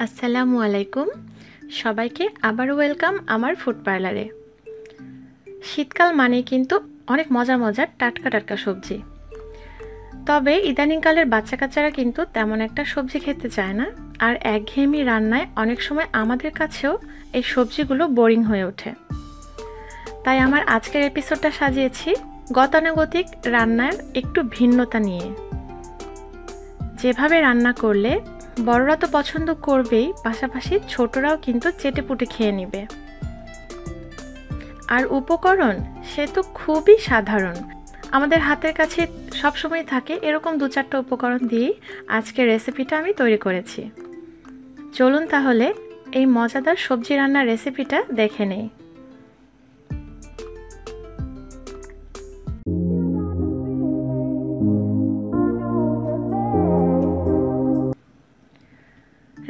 আসসালামু আলাইকুম সবাইকে আবার ওয়েলকাম আমার ফুড পার্লারে। শীতকাল মানে কিন্তু অনেক মজার মজার টাটকা টাটকা সবজি। তবে ইদানিংকালের বাচ্চা কাচ্চারা কিন্তু তেমন একটা সবজি খেতে চায় না, আর একঘেয়েমি রান্নায় অনেক সময় আমাদের কাছেও এই সবজিগুলো বোরিং হয়ে ওঠে। তাই আমার আজকের এপিসোডটা সাজিয়েছি গতানুগতিক রান্নার একটু ভিন্নতা নিয়ে। যেভাবে রান্না করলে বড়রা তো পছন্দ করবেই, পাশাপাশি ছোটরাও কিন্তু চেটেপুটে খেয়ে নেবে। আর উপকরণ সে তো খুবই সাধারণ, আমাদের হাতের কাছে সবসময় থাকে। এরকম 2-4টা উপকরণ দিয়েই আজকের রেসিপিটা আমি তৈরি করেছি। চলুন তাহলে এই মজাদার সবজি রান্নার রেসিপিটা দেখে নেই।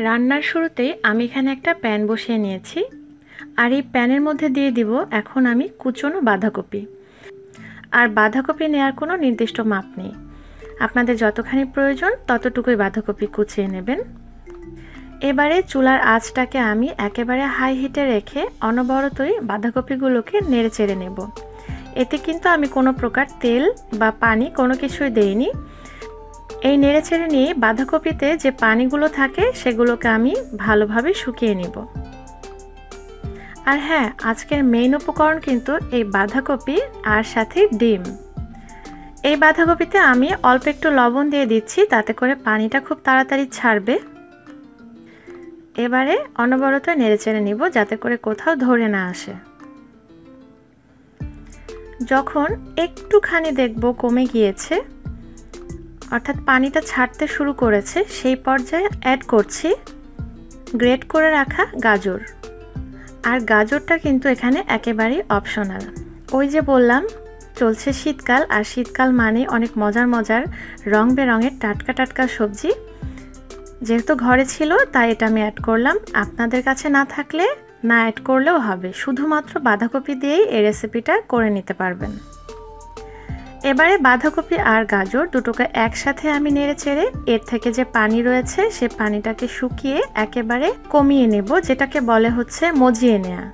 রান্নার শুরুতেই আমি এখানে একটা প্যান বসিয়ে নিয়েছি, আর এই প্যানের মধ্যে দিয়ে দিব এখন আমি কুচনো বাঁধাকপি। আর বাঁধাকপি নেওয়ার কোনো নির্দিষ্ট মাপ নেই, আপনাদের যতখানি প্রয়োজন ততটুকুই বাঁধাকপি কুচিয়ে নেবেন। এবারে চুলার আঁচটাকে আমি একেবারে হাই হিটে রেখে অনবরতই বাঁধাকপিগুলোকে নেড়ে চেড়ে নেব। এতে কিন্তু আমি কোনো প্রকার তেল বা পানি কোনো কিছুই দেইনি। এই নেড়েচেড়ে নিয়ে বাঁধাকপিতে যে পানিগুলো থাকে সেগুলোকে আমি ভালোভাবে শুকিয়ে নিব। আর হ্যাঁ, আজকের মেইন উপকরণ কিন্তু এই বাঁধাকপি আর সাথে ডিম। এই বাঁধাকপিতে আমি অল্প একটু লবণ দিয়ে দিচ্ছি, তাতে করে পানিটা খুব তাড়াতাড়ি ছাড়বে। এবারে অনবরত নেড়েচেড়ে নিব যাতে করে কোথাও ধরে না আসে। যখন একটুখানি দেখব কমে গিয়েছে, অর্থাৎ পানিটা ছাড়তে শুরু করেছে, সেই পর্যায়ে অ্যাড করছি গ্রেট করে রাখা গাজর। আর গাজরটা কিন্তু এখানে একেবারেই অপশনাল। ওই যে বললাম চলছে শীতকাল, আর শীতকাল মানে অনেক মজার মজার রং বেরঙের টাটকা টাটকা সবজি। যেহেতু ঘরে ছিল তাই এটা আমি অ্যাড করলাম। আপনাদের কাছে না থাকলে না অ্যাড করলেও হবে, শুধুমাত্র বাঁধাকপি দিয়েই এই রেসিপিটা করে নিতে পারবেন। এবারে বাঁধাকপি আর গাজর দুটোকে একসাথে আমি নেড়ে চেড়ে এর থেকে যে পানি রয়েছে সে পানিটাকে শুকিয়ে একেবারে কমিয়ে নেব, যেটাকে বলে হচ্ছে মজিয়ে নেওয়া।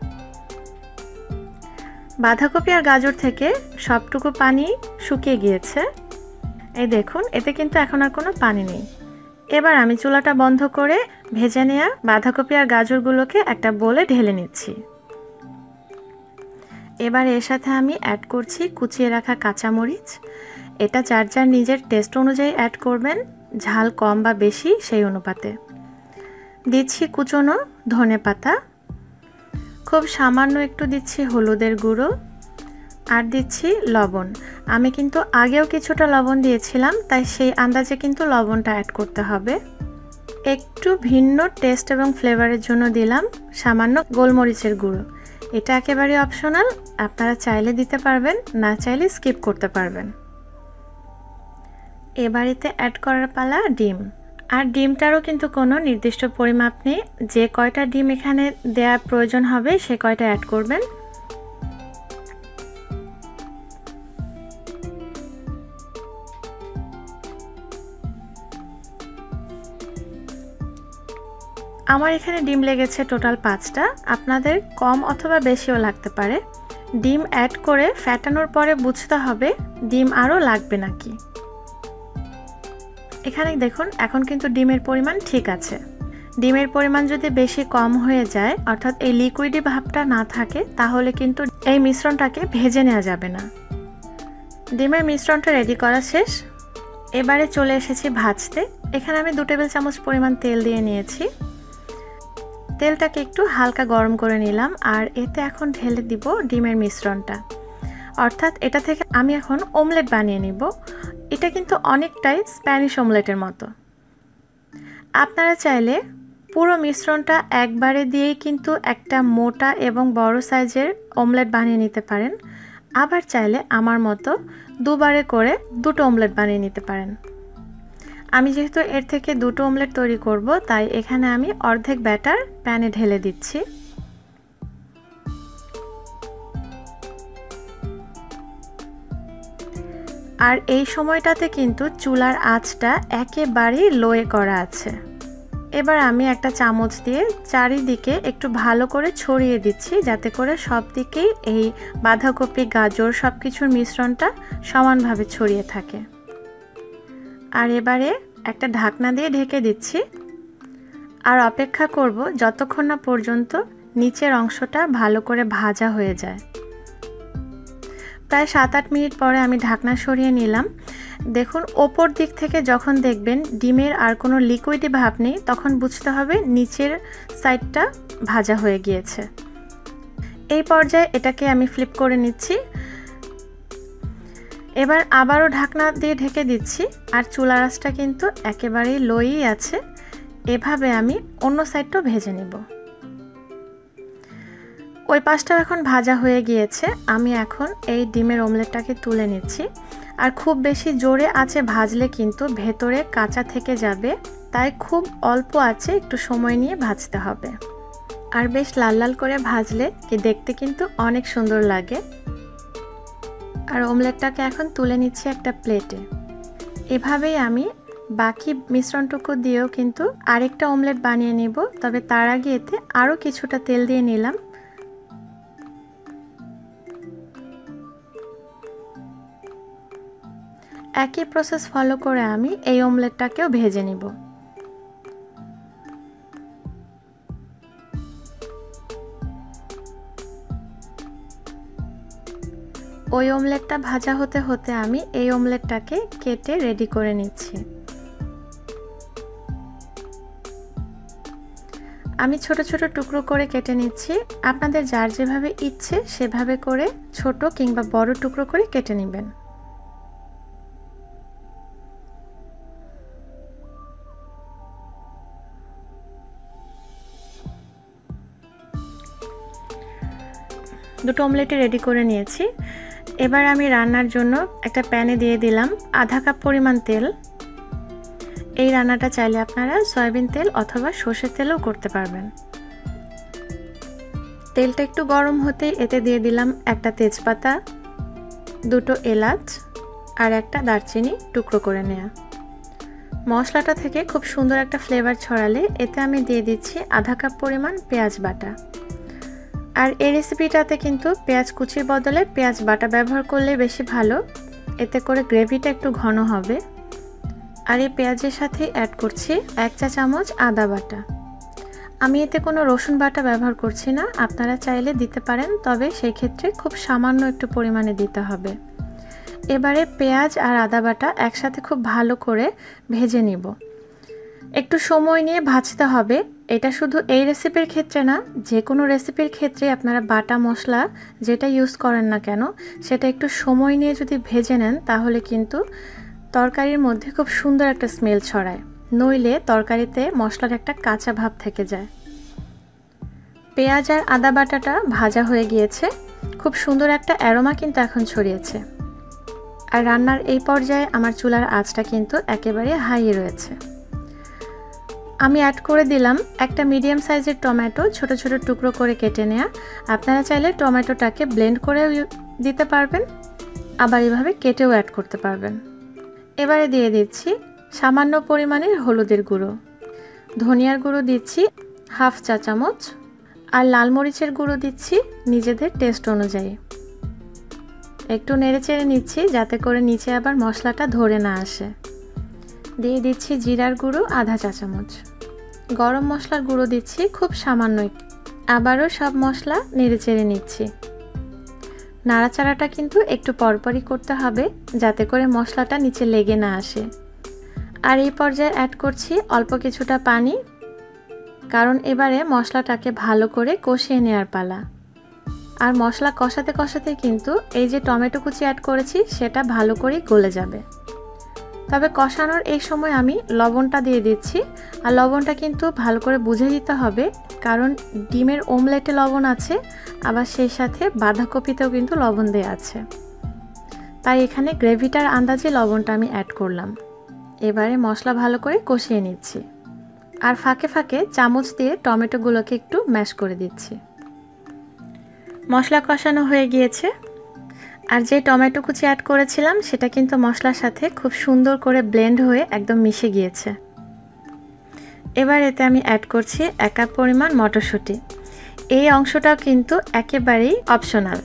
বাঁধাকপি আর গাজর থেকে সবটুকু পানি শুকিয়ে গিয়েছে। এই দেখুন, এতে কিন্তু এখন আর কোনো পানি নেই। এবার আমি চুলাটা বন্ধ করে ভেজে নেওয়া বাঁধাকপি আর গাজরগুলোকে একটা বোলে ঢেলে নিচ্ছি। এবার এর সাথে আমি অ্যাড করছি কুচিয়ে রাখা কাঁচামরিচ। এটা যার যার নিজের টেস্ট অনুযায়ী অ্যাড করবেন, ঝাল কম বা বেশি সেই অনুপাতে। দিচ্ছি কুচনো ধনেপাতা, খুব সামান্য একটু দিচ্ছি হলুদের গুঁড়ো, আর দিচ্ছি লবণ। আমি কিন্তু আগেও কিছুটা লবণ দিয়েছিলাম, তাই সেই আন্দাজে কিন্তু লবণটা অ্যাড করতে হবে। একটু ভিন্ন টেস্ট এবং ফ্লেভারের জন্য দিলাম সামান্য গোলমরিচের গুঁড়ো। এটা একেবারে অপশনাল, আপনারা চাইলে দিতে পারবেন, না চাইলে স্কিপ করতে পারবেন। এবারেতে অ্যাড করার পালা ডিম। আর ডিমটারও কিন্তু কোনো নির্দিষ্ট পরিমাপ নেই, যে কয়টা ডিম এখানে দেওয়ার প্রয়োজন হবে সে কয়টা অ্যাড করবেন। আমার এখানে ডিম লেগেছে টোটাল 5টা, আপনাদের কম অথবা বেশিও লাগতে পারে। ডিম অ্যাড করে ফ্যাটানোর পরে বুঝতে হবে ডিম আরও লাগবে নাকি। এখানে দেখুন এখন কিন্তু ডিমের পরিমাণ ঠিক আছে। ডিমের পরিমাণ যদি বেশি কম হয়ে যায়, অর্থাৎ এই লিকুইডি ভাবটা না থাকে, তাহলে কিন্তু এই মিশ্রণটাকে ভেজে নেওয়া যাবে না। ডিমের মিশ্রণটা রেডি করা শেষ। এবারে চলে এসেছি ভাজতে। এখানে আমি 2 টেবিল চামচ পরিমাণ তেল দিয়ে নিয়েছি। তেলটাকে একটু হালকা গরম করে নিলাম, আর এতে এখন ঢেলে দিব ডিমের মিশ্রণটা। অর্থাৎ এটা থেকে আমি এখন অমলেট বানিয়ে নিব। এটা কিন্তু অনেকটাই স্প্যানিশ অমলেটের মতো। আপনারা চাইলে পুরো মিশ্রণটা একবারে দিয়েই কিন্তু একটা মোটা এবং বড় সাইজের অমলেট বানিয়ে নিতে পারেন। আবার চাইলে আমার মতো দুবারে করে 2টো অমলেট বানিয়ে নিতে পারেন। আমি যেহেতু এর থেকে 2টো অমলেট তৈরি করব, তাই এখানে আমি অর্ধেক ব্যাটার প্যানে ঢেলে দিচ্ছি। আর এই সময়টাতে কিন্তু চুলার আঁচটা একেবারেই লোয়ে করা আছে। এবার আমি একটা চামচ দিয়ে চারিদিকে একটু ভালো করে ছড়িয়ে দিচ্ছি, যাতে করে সব দিকেই এই বাঁধাকপি, গাজর সব কিছুর মিশ্রণটা সমানভাবে ছড়িয়ে থাকে। আর এবারে একটা ঢাকনা দিয়ে ঢেকে দিচ্ছি আর অপেক্ষা করব যতক্ষণ না পর্যন্ত নিচের অংশটা ভালো করে ভাজা হয়ে যায়। প্রায় 7-8 মিনিট পরে আমি ঢাকনা সরিয়ে নিলাম। দেখুন, ওপর দিক থেকে যখন দেখবেন ডিমের আর কোনো লিকুইডি ভাব নেই, তখন বুঝতে হবে নিচের সাইডটা ভাজা হয়ে গিয়েছে। এই পর্যায়ে এটাকে আমি ফ্লিপ করে নিচ্ছি। এবার আবারও ঢাকনা দিয়ে ঢেকে দিচ্ছি আর চুলার আঁচটা কিন্তু একেবারেই লোই আছে। এভাবে আমি অন্য সাইডটাও ভেজে নেব। ওই পাশটা এখন ভাজা হয়ে গিয়েছে। আমি এখন এই ডিমের অমলেটটাকে তুলে নিচ্ছি। আর খুব বেশি জোরে আঁচে ভাজলে কিন্তু ভেতরে কাঁচা থেকে যাবে, তাই খুব অল্প আঁচে একটু সময় নিয়ে ভাজতে হবে। আর বেশ লাল লাল করে ভাজলে কি দেখতে কিন্তু অনেক সুন্দর লাগে। আর অমলেটটাকে এখন তুলে নিচ্ছি একটা প্লেটে। এভাবেই আমি বাকি মিশ্রণটুকু দিয়েও কিন্তু আরেকটা অমলেট বানিয়ে নিব। তবে তার আগে এতে আরও কিছুটা তেল দিয়ে নিলাম। একই প্রসেস ফলো করে আমি এই অমলেটটাকেও ভেজে নিব। ওই অমলেটটা ভাজা হতে হতে আমি এই অমলেটটাকে কেটে রেডি করে নিচ্ছি। আমি ছোট ছোট টুকরো করে কেটে নিচ্ছি। আপনাদের যার যেভাবে ইচ্ছে সেভাবে করে ছোট কিংবা বড় টুকরো করে কেটে নেবেন। দুটো অমলেটই রেডি করে নিয়েছি। এবার আমি রান্নার জন্য একটা প্যানে দিয়ে দিলাম আধা কাপ পরিমাণ তেল। এই রান্নাটা চাইলে আপনারা সয়াবিন তেল অথবা সরষের তেলও করতে পারবেন। তেলটা একটু গরম হতে এতে দিয়ে দিলাম একটা তেজপাতা, দুটো এলাচ আর একটা দারচিনি টুকরো করে নেওয়া। মশলাটা থেকে খুব সুন্দর একটা ফ্লেভার ছড়ালে এতে আমি দিয়ে দিচ্ছি আধা কাপ পরিমাণ পেঁয়াজ বাটা। আর এই রেসিপিটাতে কিন্তু পেঁয়াজ কুচির বদলে পেঁয়াজ বাটা ব্যবহার করলে বেশি ভালো, এতে করে গ্রেভিটা একটু ঘন হবে। আর এই পেঁয়াজের সাথে অ্যাড করছি 1 চা চামচ আদা বাটা। আমি এতে কোনো রসুন বাটা ব্যবহার করছি না, আপনারা চাইলে দিতে পারেন, তবে সেই ক্ষেত্রে খুব সামান্য একটু পরিমাণে দিতে হবে। এবারে পেঁয়াজ আর আদা বাটা একসাথে খুব ভালো করে ভেজে নিব। একটু সময় নিয়ে ভাজতে হবে। এটা শুধু এই রেসিপির ক্ষেত্রে না, যে কোনো রেসিপির ক্ষেত্রে আপনারা বাটা মশলা যেটা ইউজ করেন না কেন সেটা একটু সময় নিয়ে যদি ভেজে নেন তাহলে কিন্তু তরকারির মধ্যে খুব সুন্দর একটা স্মেল ছড়ায়, নইলে তরকারিতে মশলার একটা কাঁচা ভাব থেকে যায়। পেঁয়াজ আর আদা বাটাটা ভাজা হয়ে গিয়েছে, খুব সুন্দর একটা অ্যারোমা কিন্তু এখন ছড়িয়েছে। আর রান্নার এই পর্যায়ে আমার চুলার আঁচটা কিন্তু একেবারে হাই রয়েছে। আমি অ্যাড করে দিলাম একটা মিডিয়াম সাইজের টমেটো, ছোট ছোট টুকরো করে কেটে নেওয়া। আপনারা চাইলে টমেটোটাকে ব্লেন্ড করেও দিতে পারবেন, আবার এভাবে কেটেও অ্যাড করতে পারবেন। এবারে দিয়ে দিচ্ছি সামান্য পরিমাণের হলুদের গুঁড়ো, ধনিয়ার গুঁড়ো দিচ্ছি 1/2 চা চামচ, আর লাল মরিচের গুঁড়ো দিচ্ছি নিজেদের টেস্ট অনুযায়ী। একটু নেড়ে চেড়ে নিচ্ছি যাতে করে নিচে আবার মশলাটা ধরে না আসে। দিয়ে দিচ্ছি জিরার গুঁড়ো আধা চা চামচ, গরম মশলার গুঁড়ো দিচ্ছি খুব সামান্য। আবারও সব মশলা নেড়ে চেড়ে নিচ্ছি। নাড়াচাড়াটা কিন্তু একটু পরপরই করতে হবে যাতে করে মশলাটা নিচে লেগে না আসে। আর এই পর্যায়ে অ্যাড করছি অল্প কিছুটা পানি, কারণ এবারে মশলাটাকে ভালো করে কষিয়ে নেওয়ার পালা। আর মশলা কষাতে কষাতে কিন্তু এই যে টমেটো কুচি অ্যাড করেছি সেটা ভালো করেই গলে যাবে। তবে কষানোর এই সময় আমি লবণটা দিয়ে দিচ্ছি। আর লবণটা কিন্তু ভালো করে বুঝে দিতে হবে, কারণ ডিমের অমলেটে লবণ আছে, আবার সেই সাথে বাঁধাকপিতেও কিন্তু লবণ দেওয়া আছে, তাই এখানে গ্রেভিটার আন্দাজে লবণটা আমি অ্যাড করলাম। এবারে মশলা ভালো করে কষিয়ে নিচ্ছি, আর ফাঁকে ফাঁকে চামচ দিয়ে টমেটোগুলোকে একটু ম্যাশ করে দিচ্ছি। মশলা কষানো হয়ে গিয়েছে, আর যে টমেটো কুচি অ্যাড করেছিলাম সেটা কিন্তু মশলার সাথে খুব সুন্দর করে ব্লেন্ড হয়ে একদম মিশে গিয়েছে। এবার এতে আমি অ্যাড করছি 1 কাপ পরিমাণ মটরশুঁটি। এই অংশটাও কিন্তু একেবারেই অপশনাল,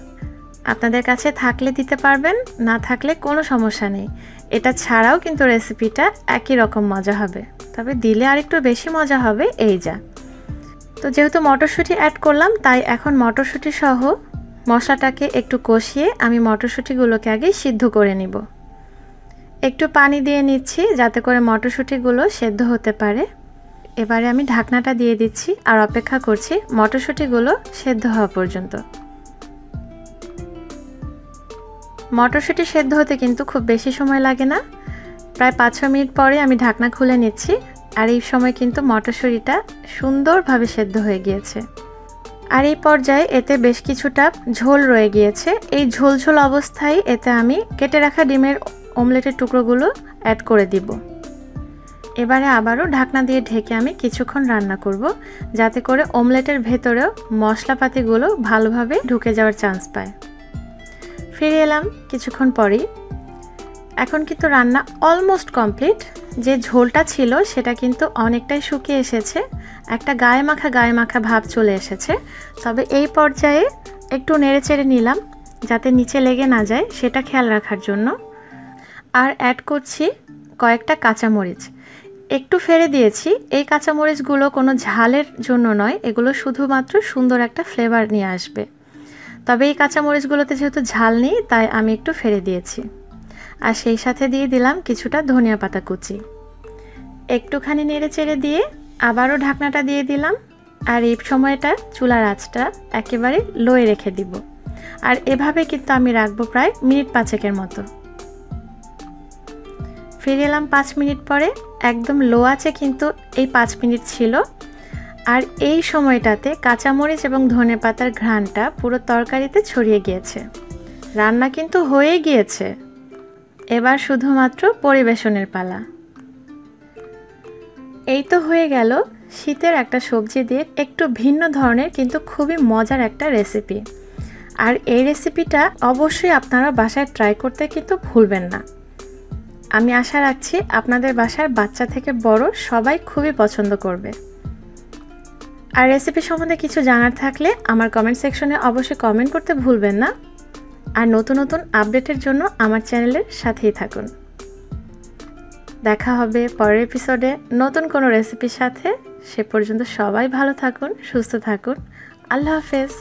আপনাদের কাছে থাকলে দিতে পারবেন, না থাকলে কোনো সমস্যা নেই। এটা ছাড়াও কিন্তু রেসিপিটা একই রকম মজা হবে, তবে দিলে আরেকটু বেশি মজা হবে এই যা। তো যেহেতু মটরশুঁটি অ্যাড করলাম, তাই এখন মটরশুঁটি সহ মশলাটাকে একটু কষিয়ে আমি মটরশুঁটিগুলোকে আগে সিদ্ধ করে নিব। একটু পানি দিয়ে নিচ্ছি যাতে করে মটরশুঁটিগুলো সেদ্ধ হতে পারে। এবারে আমি ঢাকনাটা দিয়ে দিচ্ছি আর অপেক্ষা করছি মটরশুঁটিগুলো সেদ্ধ হওয়া পর্যন্ত। মটরশুঁটি সেদ্ধ হতে কিন্তু খুব বেশি সময় লাগে না, প্রায় 5-6 মিনিট পরে আমি ঢাকনা খুলে নিচ্ছি। আর এই সময় কিন্তু মটরশুঁটিটা সুন্দরভাবে সেদ্ধ হয়ে গিয়েছে। আর এই পর্যায়ে এতে বেশ কিছুটা ঝোল রয়ে গিয়েছে। এই ঝোল ঝোল অবস্থায় এতে আমি কেটে রাখা ডিমের অমলেটের টুকরোগুলো অ্যাড করে দিব। এবারে আবারও ঢাকনা দিয়ে ঢেকে আমি কিছুক্ষণ রান্না করব, যাতে করে অমলেটের ভেতরেও মশলাপাতিগুলো ভালোভাবে ঢুকে যাওয়ার চান্স পায়। ফিরে এলাম কিছুক্ষণ পরেই। এখন কিন্তু রান্না অলমোস্ট কমপ্লিট। যে ঝোলটা ছিল সেটা কিন্তু অনেকটাই শুকিয়ে এসেছে, একটা গায়ে মাখা ভাব চলে এসেছে। তবে এই পর্যায়ে একটু নেড়েচেড়ে নিলাম যাতে নিচে লেগে না যায়, সেটা খেয়াল রাখার জন্য। আর অ্যাড করছি কয়েকটা কাঁচামরিচ, একটু ফেলে দিয়েছি। এই কাঁচামরিচগুলো কোনো ঝালের জন্য নয়, এগুলো শুধুমাত্র সুন্দর একটা ফ্লেভার নিয়ে আসবে। তবে এই কাঁচামরিচগুলোতে যেহেতু ঝাল নেই, তাই আমি একটু ফেলে দিয়েছি। আর সেই সাথে দিয়ে দিলাম কিছুটা ধনিয়া পাতা কুচি। একটুখানি নেড়ে চেড়ে দিয়ে আবারও ঢাকনাটা দিয়ে দিলাম। আর এই সময়টা চুলার আঁচটা একেবারে লোয়ে রেখে দিব। আর এভাবে কিন্তু আমি রাখবো প্রায় মিনিট 5-এর মতো। ফিরে এলাম 5 মিনিট পরে। একদম লো আঁচে কিন্তু এই 5 মিনিট ছিল। আর এই সময়টাতে কাঁচামরিচ এবং ধনেপাতার ঘ্রাণটা পুরো তরকারিতে ছড়িয়ে গিয়েছে। রান্না কিন্তু হয়ে গিয়েছে, এবার শুধুমাত্র পরিবেশনের পালা। এই তো হয়ে গেল শীতের একটা সবজি দিয়ে একটু ভিন্ন ধরনের কিন্তু খুবই মজার একটা রেসিপি। আর এই রেসিপিটা অবশ্যই আপনারা বাসায় ট্রাই করতে কিন্তু ভুলবেন না। আমি আশা রাখছি আপনাদের বাসার বাচ্চা থেকে বড় সবাই খুবই পছন্দ করবে। আর রেসিপি সম্বন্ধে কিছু জানার থাকলে আমার কমেন্ট সেকশনে অবশ্যই কমেন্ট করতে ভুলবেন না। আর নতুন নতুন আপডেটের জন্য আমার চ্যানেলের সাথেই থাকুন। দেখা হবে পরের এপিসোডে নতুন কোনো রেসিপির সাথে। সে পর্যন্ত সবাই ভালো থাকুন, সুস্থ থাকুন। আল্লাহ হাফেজ।